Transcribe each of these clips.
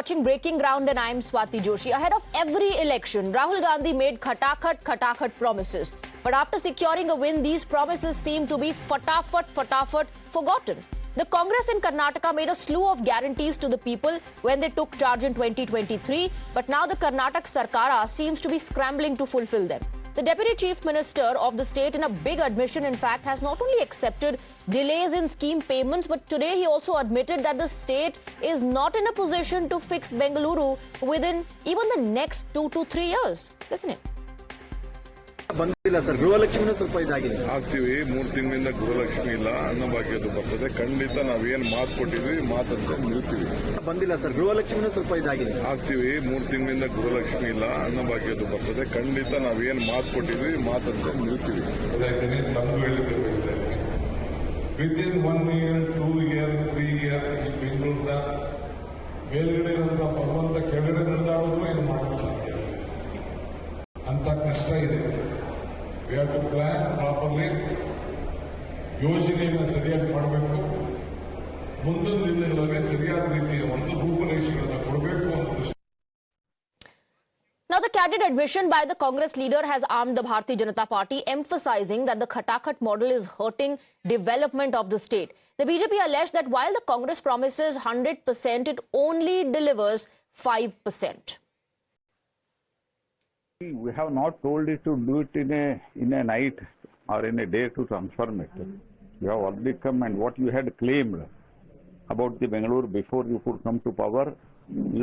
watching Breaking Ground and I am Swati Joshi. Ahead of every election, Rahul Gandhi made khatakat promises. But after securing a win, these promises seem to be fatafat forgotten. The Congress in Karnataka made a slew of guarantees to the people when they took charge in 2023. But now the Karnataka Sarkara seems to be scrambling to fulfill them. The Deputy Chief Minister of the state, in a big admission, in fact, has not only accepted delays in scheme payments, but today he also admitted that the state is not in a position to fix Bengaluru within even the next 2 to 3 years. Listen in. ಬಂದಿಲ್ಲ sir ಗೃಹಲಕ್ಷ್ಮಿನೂ ಸ್ವಲ್ಪ ಇದಾಗಿದೆ ಆಗ್ತೀವಿ 3 ತಿಂಗಳಿಂದ ಗೃಹಲಕ್ಷ್ಮಿ ಇಲ್ಲ ಅನ್ನಭಾಗ್ಯದು ಬರ್ತದೆ ಖಂಡಿತ ನಾವೇನು ಮಾತು ಕೊಟ್ಟಿದ್ವಿ ಮಾತಂತೆ ನಿಲ್ತೀವಿ ಬಂದಿಲ್ಲ ಸರ್ ಗೃಹಲಕ್ಷ್ಮಿನೂ ಸ್ವಲ್ಪ ಇದಾಗಿದೆ ಆಗ್ತೀವಿ 3 ತಿಂಗಳಿಂದ ಗೃಹಲಕ್ಷ್ಮಿ ಇಲ್ಲ ಅನ್ನಭಾಗ್ಯದು ಬರ್ತದೆ ಖಂಡಿತ ನಾವೇನು ಮಾತು ಕೊಟ್ಟಿದ್ವಿ ಮಾತಂತೆ ನಿಲ್ತೀವಿ ತಪ್ಪು ಹೇಳಿದ್ರು sir within 1 year 2 year 3 year ಈ ಬೆಂಗಳೂರಿನ ಮೇಲ್ಗಡೆ ಇರುವಂತಹ ಭಗವಂತ ಕೆಳಗಡೆ ನಡೆದಾಡೋದು ಏನು ಮಾಡಲು ಸಾಧ್ಯ ಅಂತ ಕಷ್ಟ ಇದೆ. We have to plan properly, ಯೋಜನೆಯನ್ನು ಸರಿಯಾಗಿ ಮಾಡಬೇಕು, ಮುಂದಿನ ದಿನಗಳಲ್ಲಿ ಸರಿಯಾದ ರೀತಿಯ ಒಂದು ರೂಪರೇಷೆಗಳನ್ನು ಕೊಡಬೇಕು ಅಂತ. Now, the candid admission by the Congress leader has armed the Bharatiya Janata Party, emphasizing that the khatakat model is hurting development of the state. The BJP alleged that while the Congress promises 100%, it only delivers 5%. We have not told it to do it in a night or in a day to transform it. You have already come, and what you had claimed about the Bengaluru before you could come to power,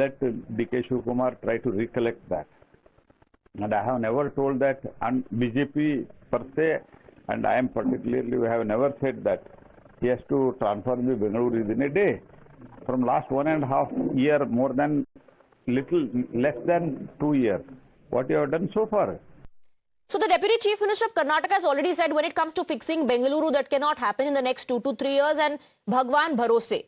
let DK Shivakumar try to recollect that. And I have never told that, and BJP per se, and I am particularly, we have never said that he has to transform the Bengaluru within a day. From last 1.5 year, more than less than 2 years. What you have done so far? So the Deputy Chief Minister of Karnataka has already said when it comes to fixing Bengaluru, that cannot happen in the next 2 to 3 years, and Bhagwan Bharose.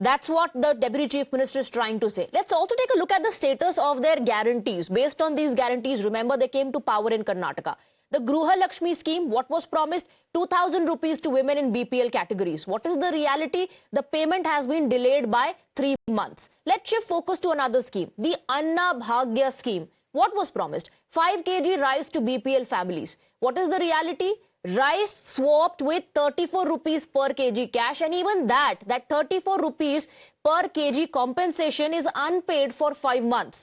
That's what the Deputy Chief Minister is trying to say. Let's also take a look at the status of their guarantees. Based on these guarantees, remember they came to power in Karnataka. The Gruha Lakshmi scheme, what was promised? 2,000 rupees to women in BPL categories. What is the reality? The payment has been delayed by 3 months. Let's shift focus to another scheme, the Anna Bhagya scheme. What was promised? 5 kg rice to BPL families. What is the reality? Rice swapped with 34 rupees per kg cash, and even that 34 rupees per kg compensation is unpaid for 5 months.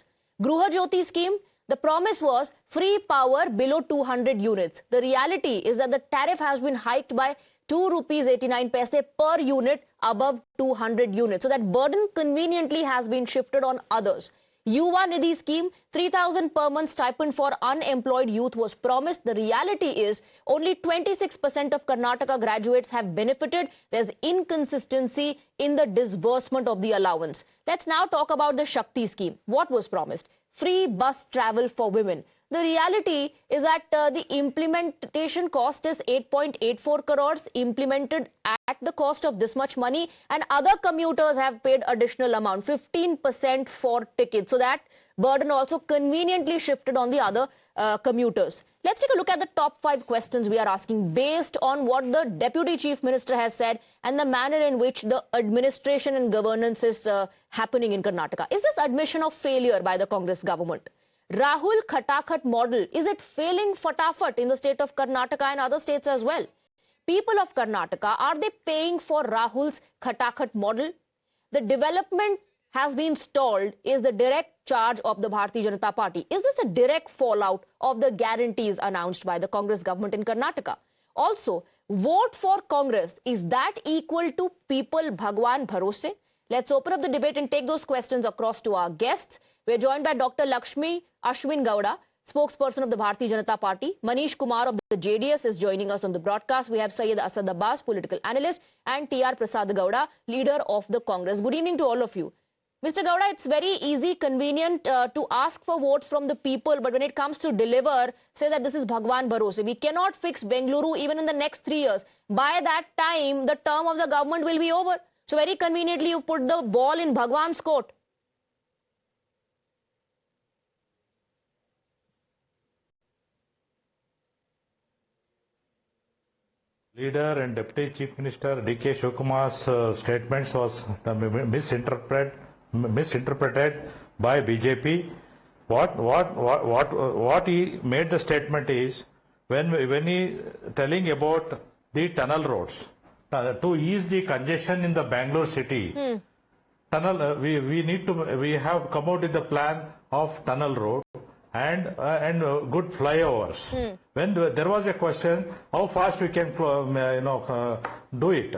Gruha Jyoti scheme, the promise was free power below 200 units. The reality is that the tariff has been hiked by 2 rupees 89 paise per unit above 200 units. So that burden conveniently has been shifted on others. Yuva Nidhi scheme, 3,000 per month stipend for unemployed youth was promised. The reality is only 26% of Karnataka graduates have benefited. There's inconsistency in the disbursement of the allowance. Let's now talk about the Shakti scheme. What was promised? Free bus travel for women. The reality is that the implementation cost is 8.84 crores implemented at the cost of this much money, and other commuters have paid additional amount, 15% for tickets. So that burden also conveniently shifted on the other commuters. Let's take a look at the top 5 questions we are asking based on what the Deputy Chief Minister has said and the manner in which the administration and governance is happening in Karnataka. Is this admission of failure by the Congress government? Rahul khatakat model, is it failing fatafat in the state of Karnataka and other states as well? People of Karnataka, are they paying for Rahul's khatakat model? The development has been stalled is the direct charge of the Bharatiya Janata Party. Is this a direct fallout of the guarantees announced by the Congress government in Karnataka? Also, vote for Congress, is that equal to people Bhagwan Bharose? Let's open up the debate and take those questions across to our guests. We're joined by Dr. Lakshmi Ashwin Gowda, spokesperson of the Bharatiya Janata Party. Manish Kumar of the JDS is joining us on the broadcast. We have Syed Asad Abbas, political analyst, and T.R. Prasad Gowda, leader of the Congress. Good evening to all of you. Mr. Gowda, it's very easy, convenient to ask for votes from the people, but when it comes to deliver, say that this is Bhagwan Bharose. We cannot fix Bengaluru even in the next 3 years. By that time, the term of the government will be over. So very conveniently, you put the ball in Bhagwan's court. Leader and Deputy Chief Minister DK Shivakumar's statements was misinterpreted by BJP. What he made the statement is when he telling about the tunnel roads to ease the congestion in the Bangalore city. Tunnel we have come out with the plan of tunnel road and good flyovers. When there was a question how fast we can do it.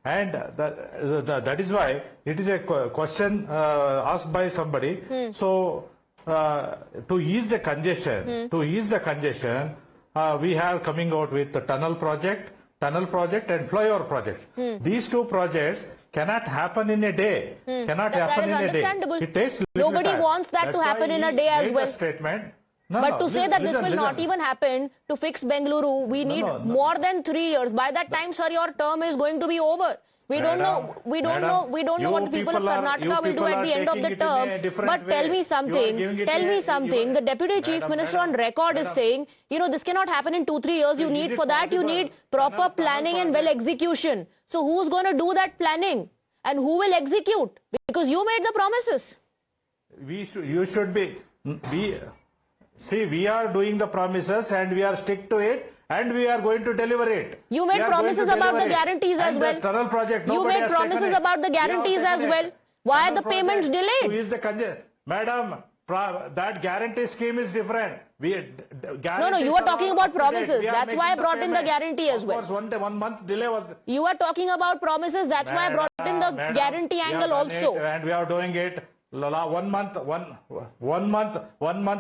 And that is why it is a question asked by somebody. So to ease the congestion, we are coming out with the tunnel project and flyover project. These two projects cannot happen in a day. That is understandable. It takes Nobody time. wants that That's to happen why in a he day as made well. the statement. But to say that this will listen. not even happen to fix Bengaluru, we need more than 3 years. By that time, sir, your term is going to be over. We don't know what the people of Karnataka will do at the end of the term. But tell me something. The Deputy Chief Minister on record is saying, this cannot happen in 2-3 years. You need proper planning and well execution. So who's going to do that planning? And who will execute? Because you made the promises. We are doing the promises and we are stick to it. And we are going to deliver it. You made promises about the guarantees as well. The tunnel project, you made promises about the guarantees as well. Why are the payments delayed? Madam, that guarantee scheme is different. No, you are talking about promises. That's why I brought in the guarantee as well. Of course, 1 month delay was. You are talking about promises. That's why I brought in the guarantee angle also. And we are doing it. 1 month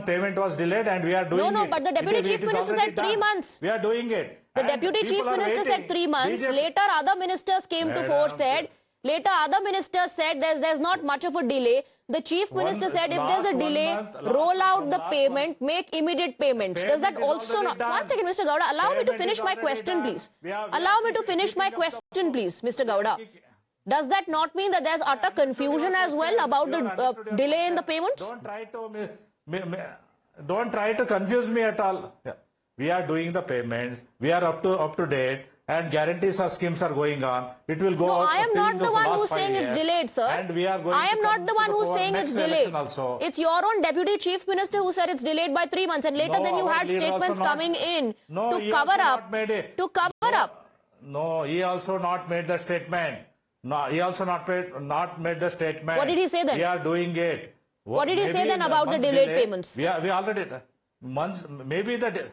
payment was delayed and we are doing it. No, but the Deputy Chief Minister said 3 months. We are doing it. The Deputy Chief Minister said 3 months. Later other ministers came to fore said there's not much of a delay. The Chief Minister said if there's a delay, roll out the payment, make immediate payments. Does that also not... One second, Mr. Gowda, allow me to finish my question, please. Allow me to finish my question, please, Mr. Gowda. Does that not mean that there's utter confusion as well about the delay in the payments? Don't try to confuse me at all. We are doing the payments. We are up to date, and guarantees or schemes are going on. It will go. No, out I am not the one who's saying it's delayed, sir. And we are going. I am not the one who's saying it's delayed. It's your own Deputy Chief Minister who said it's delayed by 3 months, and later then you had statements coming in to cover up. No, he also not made the statement. No, he also not made the statement. What did he say then? We are doing it. What did he say then about the delayed payments? We already months, maybe the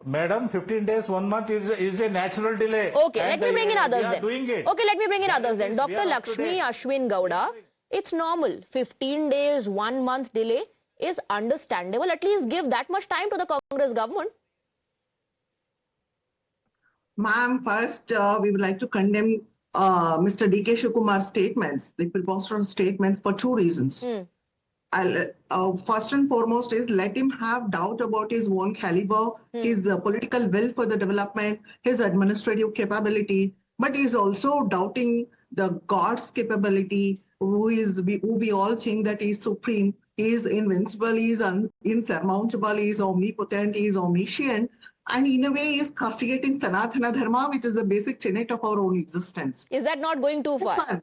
Madam, 15 days, 1 month is a natural delay. Okay, let me bring in others then. Doing it. Okay, let me bring in others then. Dr. Lakshmi Ashwin Gowda, it's normal. 15 days, 1 month delay is understandable. At least give that much time to the Congress government. Ma'am, first we would like to condemn Mr. DK Shivakumar's statements, the preposterous statements, for 2 reasons. First and foremost is let him have doubt about his own caliber, his political will for the development, his administrative capability, but he is also doubting the God's capability, who we all think that he is supreme, he is invincible, he is insurmountable, he is omnipotent, he is omniscient. And in a way, he is castigating Sanatana Dharma, which is the basic tenet of our own existence. Is that not going too far?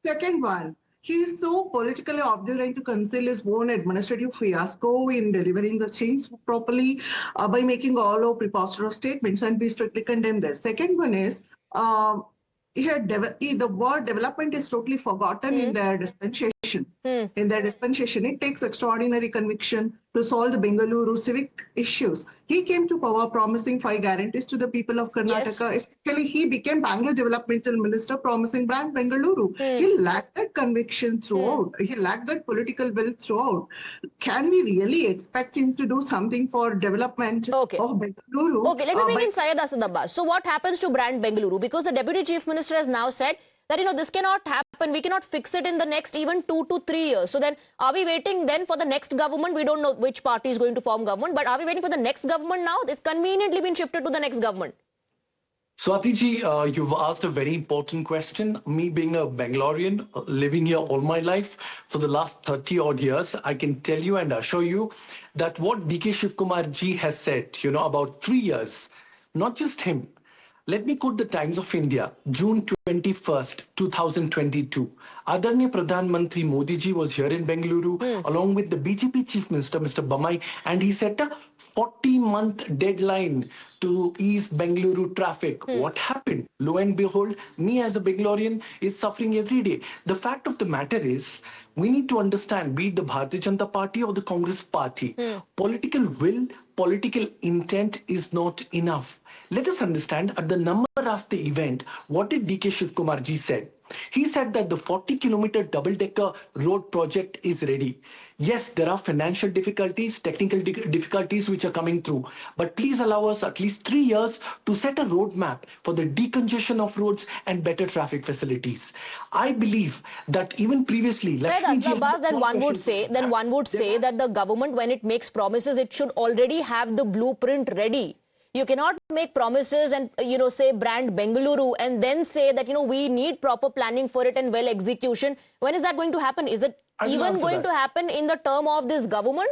Second one, he is so politically obdurate to conceal his own administrative fiasco in delivering the things properly by making all of preposterous statements, and we strictly condemn this. Second one is, the word development is totally forgotten in their dispensation. In their dispensation, it takes extraordinary conviction to solve the Bengaluru civic issues. He came to power promising 5 guarantees to the people of Karnataka. Yes. Especially, he became Bangalore Developmental Minister promising brand Bengaluru. He lacked that conviction throughout. He lacked that political will throughout. Can we really expect him to do something for development of Bengaluru? Okay, let me bring in Syed Asad Abbas. So what happens to brand Bengaluru? Because the Deputy Chief Minister has now said that, this cannot happen. We cannot fix it in the next even 2 to 3 years. So then, are we waiting then for the next government? We don't know which party is going to form government, but are we waiting for the next government now? It's conveniently been shifted to the next government. Swati ji, you've asked a very important question. Me being a Bangalorean, living here all my life for the last 30 odd years, I can tell you and assure you that what DK Shivakumar ji has said, about 3 years, not just him. Let me quote the Times of India, June 21st, 2022. Adarnya Pradhan Mantri Modi ji was here in Bengaluru along with the BJP Chief Minister, Mr. Bamai, and he set a 40-month deadline to ease Bengaluru traffic. What happened? Lo and behold, me as a Bangalorean is suffering every day. The fact of the matter is, we need to understand, be it the Bharatiya Janata Party or the Congress Party, political will, political intent is not enough. Let us understand, at the Namma Raste event, what did DK Shivakumar ji said? He said that the 40-kilometer double-decker road project is ready. Yes, there are financial difficulties, technical difficulties which are coming through. But please allow us at least 3 years to set a roadmap for the decongestion of roads and better traffic facilities. I believe that even previously... Then one would say that the government, when it makes promises, it should already have the blueprint ready. You cannot make promises and, say brand Bengaluru and then say that, we need proper planning for it and well execution. When is that going to happen? Is it even going to happen in the term of this government?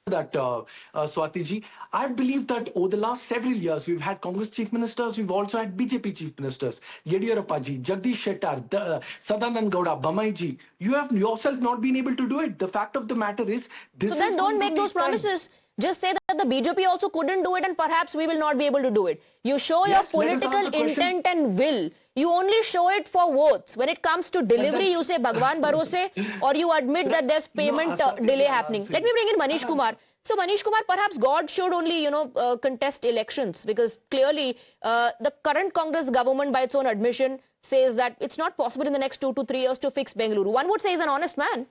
Swati ji, I believe that over the last several years, we've had Congress chief ministers, we've also had BJP chief ministers, Yediyurappa ji, Jagdish Shettar, Sadanand Gowda, Bamai ji. You have yourself not been able to do it. The fact of the matter is, this. So then don't make those promises. Just say that the BJP also couldn't do it and perhaps we will not be able to do it. You show your political intent and will. You only show it for votes. When it comes to delivery, you say Bhagwan Bharose, or you admit that there's payment delay happening. Let me bring in Manish Kumar. So Manish Kumar, perhaps God should only, contest elections, because clearly the current Congress government, by its own admission, says that it's not possible in the next 2 to 3 years to fix Bengaluru. One would say he's an honest man.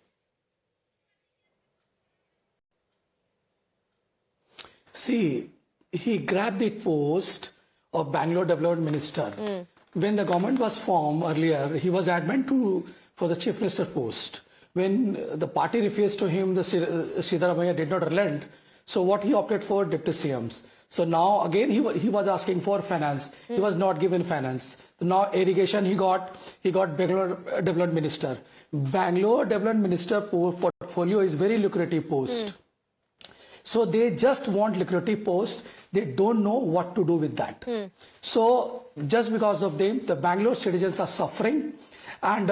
See, he grabbed the post of Bangalore Development Minister. When the government was formed earlier, he was adamant for the Chief Minister post. When the party refused to him, the Siddaramaiah did not relent. So what he opted for? Deputy CMs. So now again he was asking for finance. He was not given finance. So now irrigation he got Bangalore Development Minister. Bangalore Development Minister portfolio is very lucrative post. So they just want lucrative post. They don't know what to do with that. So just because of them, the Bangalore citizens are suffering, and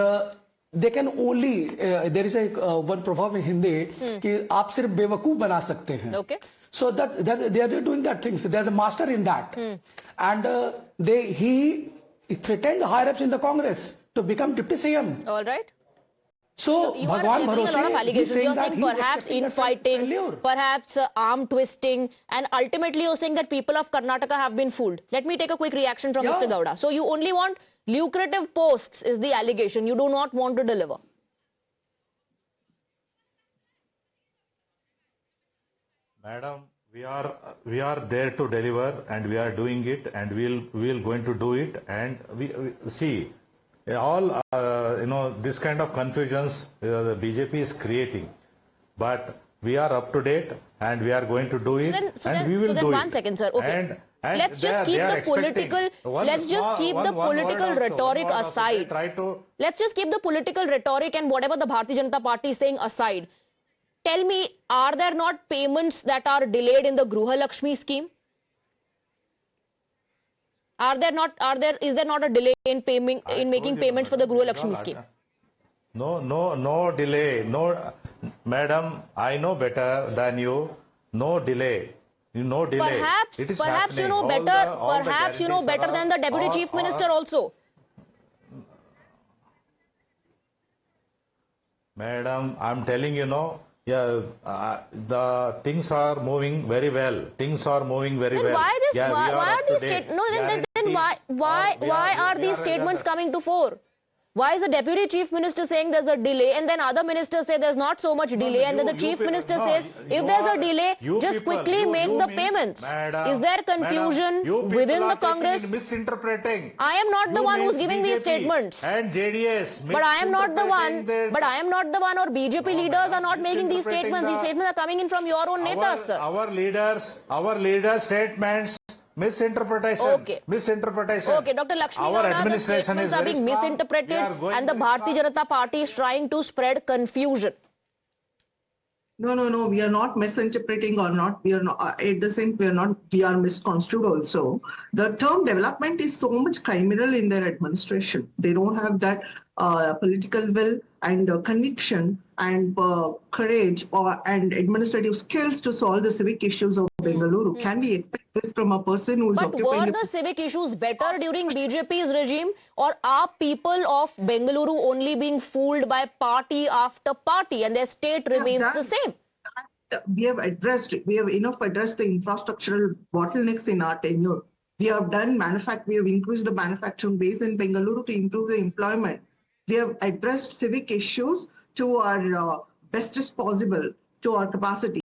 they can only, there is a one proverb in Hindi, कि आप सिर्फ बेवकूफ बना सकते हैं. Okay. So that they are doing that thing. So they are the master in that. And he threatened the higher ups in the Congress to become deputy CM. All right. So you are giving a lot of allegations. You are saying perhaps infighting, perhaps arm twisting, and ultimately you are saying that people of Karnataka have been fooled. Let me take a quick reaction from Mr. Gowda. So you only want lucrative posts is the allegation. You do not want to deliver. Madam, we are there to deliver, and we are doing it, and we'll going to do it, and we see. All, this kind of confusions the BJP is creating. But we are up to date and we are going to do it, and we will do it. One second, sir. Okay. And let's just keep the political, rhetoric aside. Let's just keep the political rhetoric and whatever the Bharatiya Janata Party is saying aside. Tell me, are there not payments that are delayed in the Gruha Lakshmi scheme? Is there not a delay in making payments for the Gruha Lakshmi scheme? No delay. No, madam, I know better than you. No delay. No delay. Perhaps you know better. Perhaps you know better than the Deputy Chief Minister also. Madam, I'm telling the things are moving very well. Things are moving very well. Why are these statements? Why are these statements coming to fore? Why is the Deputy Chief Minister saying there's a delay, and then other ministers say there's not so much delay, and then the Chief Minister says if there's a delay, just quickly make the payments. Is there confusion within the Congress? Misinterpreting. I am not the one who's giving these statements. And JDS. But I am not the one. Or BJP leaders are not making these statements. These statements are coming in from your own netas, sir. Our leaders' statements. Misinterpretation. Okay. Misinterpretation. Okay, Dr. Lakshmi Gowda, the statements are being misinterpreted and the Bharatiya Janata Party is trying to spread confusion. No. We are not misinterpreting or not. We are not at the same. We are misconstrued also. The term development is so much criminal in their administration. They don't have that political will and conviction and courage and administrative skills to solve the civic issues of Bengaluru. Can we expect this from a person who is But occupying were the civic issues better during BJP's regime, or are people of Bengaluru only being fooled by party after party and their state remains the same? We have addressed the infrastructural bottlenecks in our tenure. We have increased the manufacturing base in Bengaluru to improve the employment. We have addressed civic issues to our best as possible, to our capacity.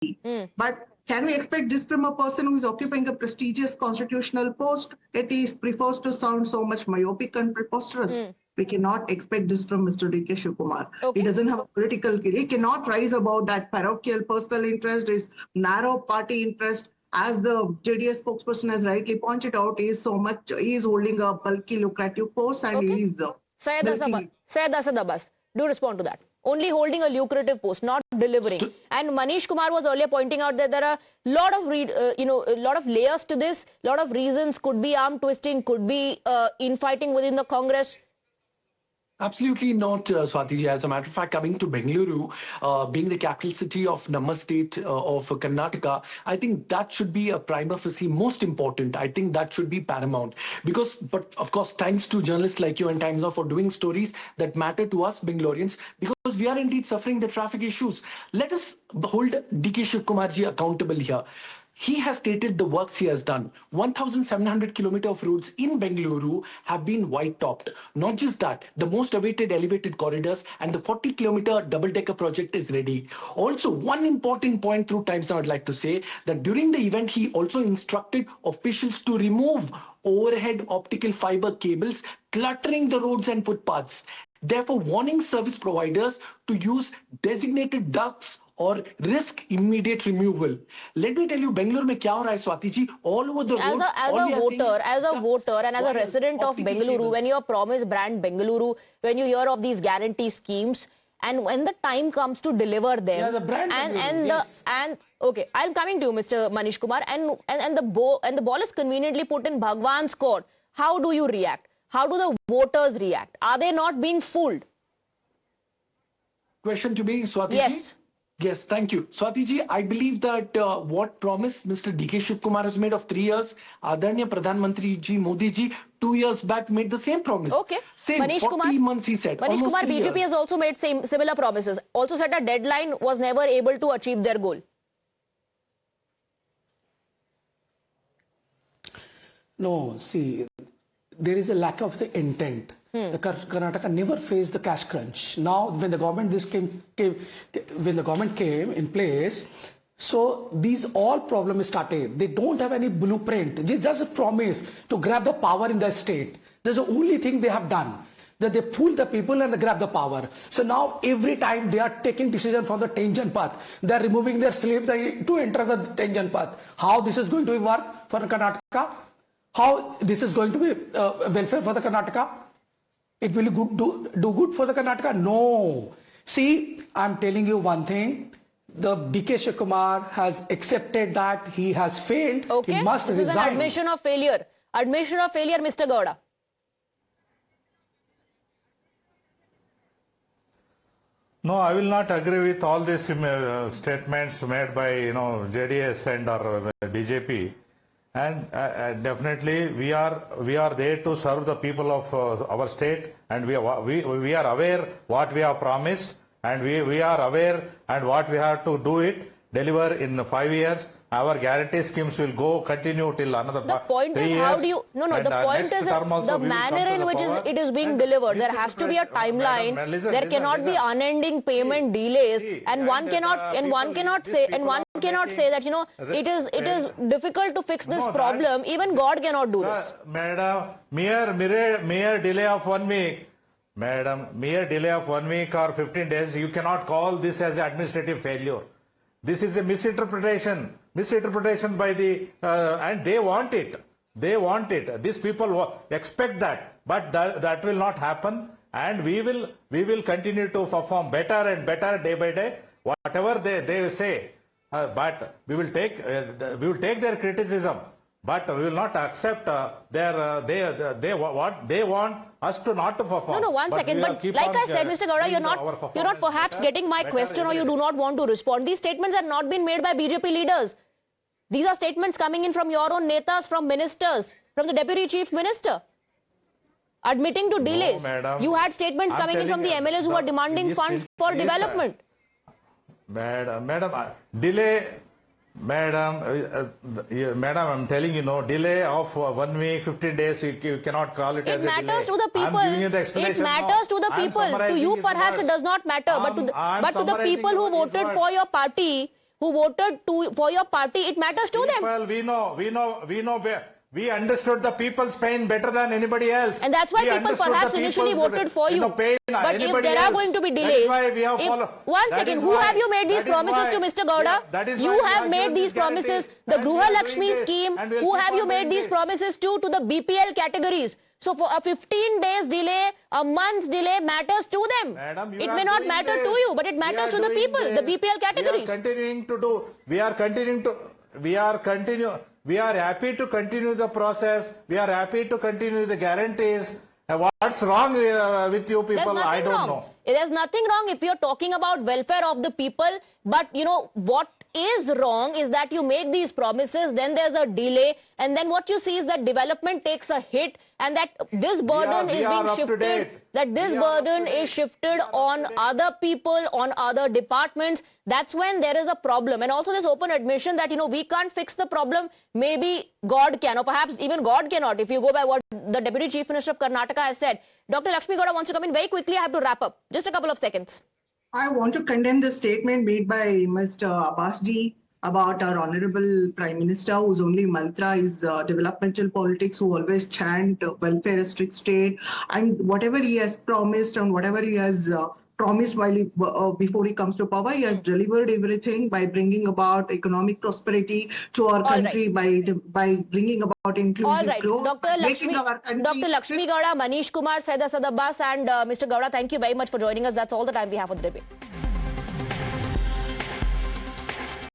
But can we expect this from a person who is occupying a prestigious constitutional post? It prefers to sound so much myopic and preposterous. We cannot expect this from Mr. DK Shivakumar. Okay. He doesn't have a political, he cannot rise above that parochial personal interest, his narrow party interest. As the JDS spokesperson has rightly pointed out, he is holding a bulky lucrative post and he is... Syed Asad Abbas, do respond to that. Only holding a lucrative post, not delivering. And Manish Kumar was earlier pointing out that there are a lot of layers to this, lot of reasons. Could be arm twisting, could be infighting within the Congress. Absolutely not, Swatiji. As a matter of fact, coming to Bengaluru, being the capital city of Namma state of Karnataka, I think that should be a prima facie most important. I think that should be paramount. But of course, thanks to journalists like you and Times Now for doing stories that matter to us Bengaloreans, because we are indeed suffering the traffic issues. Let us hold DK Shivakumar accountable here. He has stated the works he has done. 1,700 kilometers of roads in Bengaluru have been white-topped. Not just that, the most awaited elevated corridors and the 40-kilometer double-decker project is ready. Also, one important point through Times Now I'd like to say that during the event, he also instructed officials to remove overhead optical fiber cables cluttering the roads and footpaths. Therefore, warning service providers to use designated ducts or risk immediate removal. Let me tell you, Bengaluru mein kya ho raha hai, Swati ji? All over the road. As a voter and as a resident of Bengaluru, when you are promised brand Bengaluru, when you hear of these guarantee schemes, and when the time comes to deliver them, okay, I'm coming to you, Mr. Manish Kumar, and the ball is conveniently put in Bhagwan's court. How do you react? How do the voters react? Are they not being fooled? Question to me, Swati ji? Yes. Yes, thank you. Swati ji, I believe that what promise Mr. DK Shivakumar has made of 3 years, Adarniya Pradhan Mantri ji, Modi ji, 2 years back made the same promise. Okay. Same, Manish 40 Kumar, months he said. Manish Kumar, BJP has also made similar promises. Also said a deadline, was never able to achieve their goal. No, see, there is a lack of the intent. The Karnataka never faced the cash crunch. Now, when the government came in place, so these all problems started. They don't have any blueprint. It's just a promise to grab the power in the state. That's the only thing they have done. That they fool the people and they grab the power. So now every time they are taking decision from the tangent path, they are removing their slave to enter the tangent path. How this is going to work for Karnataka? How this is going to be welfare for the Karnataka? It will do good for the Karnataka? No. See, I'm telling you one thing. The DK Shivakumar has accepted that he has failed. Okay. He must resign. This is an admission of failure. Admission of failure, Mr. Gowda. No, I will not agree with all these statements made by JDS and or BJP. And definitely we are there to serve the people of our state, and we are aware what we have promised, and we are aware and what we have to do it, deliver in 5 years. Our guarantee schemes will continue till another 3 years. The point is how do you... No, the point is the manner in which it is being delivered. There has to be a timeline. There cannot be unending payment delays, and one cannot say that it is difficult to fix this problem. Even God cannot do this. Madam, mere delay of 1 week. Madam, mere delay of 1 week or 15 days, you cannot call this as administrative failure. This is a misinterpretation by the, and they want it. They want it. These people expect that, but that will not happen. And we will continue to perform better and better day by day. whatever they say, but we will take their criticism. But we will not accept what they want us to not to perform. No, one second. But like I said, Mr. Gowda, you're not perhaps getting my question, or you do not want to respond. These statements have not been made by BJP leaders. These are statements coming in from your own netas, from ministers, from the Deputy Chief Minister, admitting to delays. Madam, you had statements coming in from the MLAs who are demanding funds for development. Madam, I'm telling you, delay of 1 week, 15 days, you cannot call it as a delay. It matters to the people. I'm giving you the explanation. It matters to the people. To you, perhaps it does not matter, but to the people who voted for your party, it matters to them. We know. We understood the people's pain better than anybody else. And that's why people perhaps initially voted for you. Pain, but if there are going to be delays, one second, who have you made these promises to, Mr. Gowda? You have made these promises, the Gruha Lakshmi scheme, who have you made these promises to the BPL categories? So for a 15 days delay, a month's delay matters to them. Madam, it may not matter to you, but it matters to the people, the BPL categories. We are happy to continue the process. We are happy to continue the guarantees. What's wrong with you people? I don't know. There's nothing wrong if you're talking about welfare of the people. But what is wrong is that you make these promises, then there's a delay, and then what you see is that development takes a hit, and that this burden is being shifted. That this burden is shifted on other people, on other departments. That's when there is a problem. And also this open admission that, we can't fix the problem. Maybe God can, or perhaps even God cannot, if you go by what the Deputy Chief Minister of Karnataka has said. Dr. Lakshmi Gowda wants to come in very quickly. I have to wrap up. Just a couple of seconds. I want to condemn the statement made by Mr. Abbasji about our Honorable Prime Minister, whose only mantra is developmental politics, who always chant welfare is strict state, and whatever he has promised and whatever he has promised while before he comes to power, he has delivered everything by bringing about economic prosperity to our country, by bringing about inclusive growth. Dr. Lakshmi Gowda, Manish Kumar, Saida Sadabbas and Mr. Gowda, thank you very much for joining us. That's all the time we have for the debate.